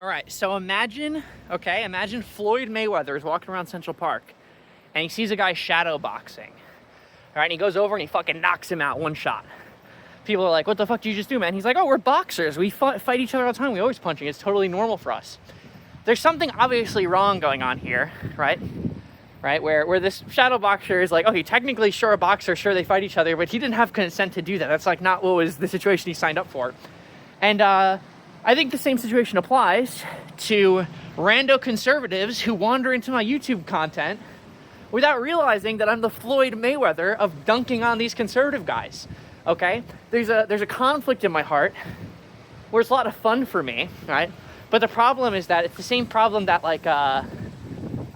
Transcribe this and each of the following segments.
All right, so imagine Floyd Mayweather is walking around Central Park and he sees a guy shadow boxing. All right, and he goes over and he fucking knocks him out one shot. People are like, what the fuck did you just do, man? He's like, oh, we're boxers. We fight each other all the time. We always punching. It's totally normal for us. There's something obviously wrong going on here, right? Where this shadow boxer is like, okay, technically, sure, a boxer, sure, they fight each other, but he didn't have consent to do that. That's like not what was the situation he signed up for. And I think the same situation applies to rando conservatives who wander into my YouTube content without realizing that I'm the Floyd Mayweather of dunking on these conservative guys, okay? There's a conflict in my heart where it's a lot of fun for me, right? But the problem is that it's the same problem that like a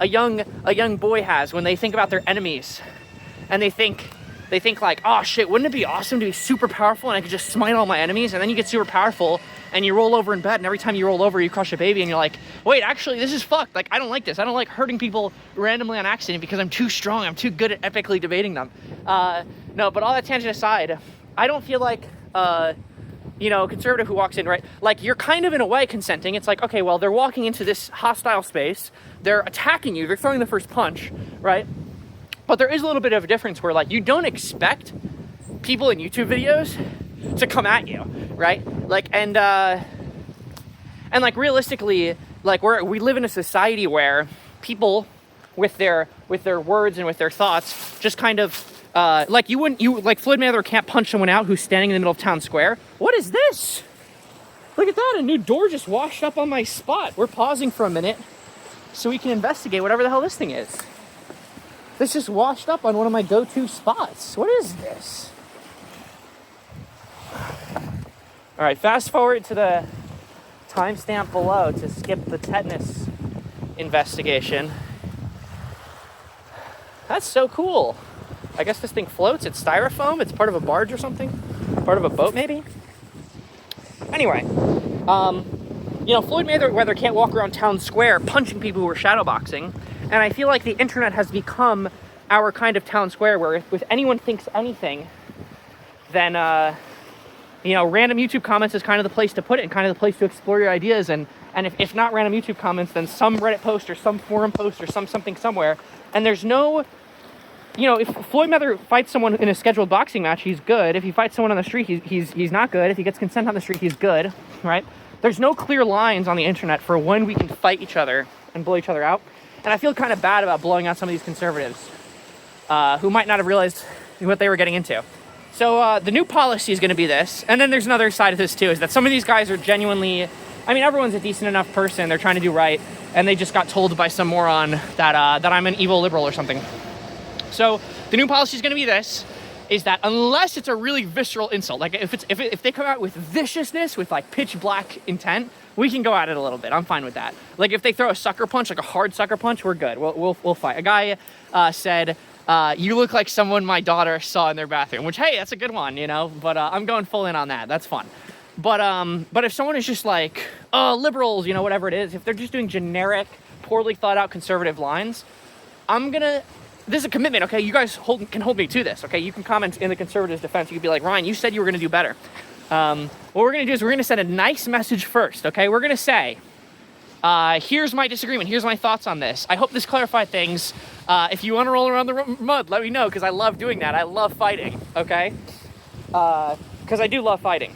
young boy has when they think about their enemies and they think like, oh shit, wouldn't it be awesome to be super powerful and I could just smite all my enemies? And then you get super powerful and you roll over in bed, and every time you roll over, you crush a baby, and you're like, wait, actually, this is fucked. Like, I don't like this. I don't like hurting people randomly on accident because I'm too strong. I'm too good at epically debating them. No, but all that tangent aside, I don't feel like, conservative who walks in, right? Like, you're kind of in a way consenting. It's like, okay, well, they're walking into this hostile space. They're attacking you. They're throwing the first punch, right? But there is a little bit of a difference where, like, you don't expect people in YouTube videos to come at you, right? Like, and like, realistically, like, we live in a society where people with their words and with their thoughts just kind of, like Floyd Mayweather can't punch someone out who's standing in the middle of town square. What is this? Look at that, a new door just washed up on my spot. We're pausing for a minute so we can investigate whatever the hell this thing is. This just washed up on one of my go-to spots. What is this? All right, fast forward to the timestamp below to skip the tetanus investigation. That's so cool. I guess this thing floats. It's styrofoam. It's part of a barge or something. Part of a boat, maybe. Anyway, Floyd Mayweather can't walk around town square punching people who are shadowboxing. And I feel like the internet has become our kind of town square where if anyone thinks anything, then, random YouTube comments is kind of the place to put it and kind of the place to explore your ideas. And if not random YouTube comments, then some Reddit post or some forum post or something somewhere. And there's no, if Floyd Mayweather fights someone in a scheduled boxing match, he's good. If he fights someone on the street, he's not good. If he gets consent on the street, he's good, right? There's no clear lines on the internet for when we can fight each other and blow each other out. And I feel kind of bad about blowing out some of these conservatives who might not have realized what they were getting into. So the new policy is going to be this. And then there's another side of this, too, is that some of these guys are genuinely... everyone's a decent enough person. They're trying to do right. And they just got told by some moron that I'm an evil liberal or something. So the new policy is going to be this, is that unless it's a really visceral insult, like if they come out with viciousness, with like pitch black intent, we can go at it a little bit. I'm fine with that. Like if they throw a sucker punch, like a hard sucker punch, we're good. We'll fight. A guy said, you look like someone my daughter saw in their bathroom, which, hey, that's a good one, but I'm going full in on that. That's fun. But if someone is just like, oh, liberals, whatever it is, if they're just doing generic, poorly thought out conservative lines, this is a commitment, okay? You guys can hold me to this, okay? You can comment in the conservatives' defense. You can be like, Ryan, you said you were going to do better. What we're going to do is we're going to send a nice message first, okay? We're going to say, here's my disagreement. Here's my thoughts on this. I hope this clarified things. If you want to roll around the mud, let me know, because I love doing that. I love fighting, okay? Because I do love fighting.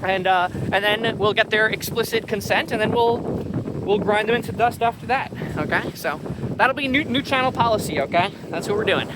And then we'll get their explicit consent, and then we'll grind them into dust after that, okay? So that'll be new channel policy, okay? That's what we're doing.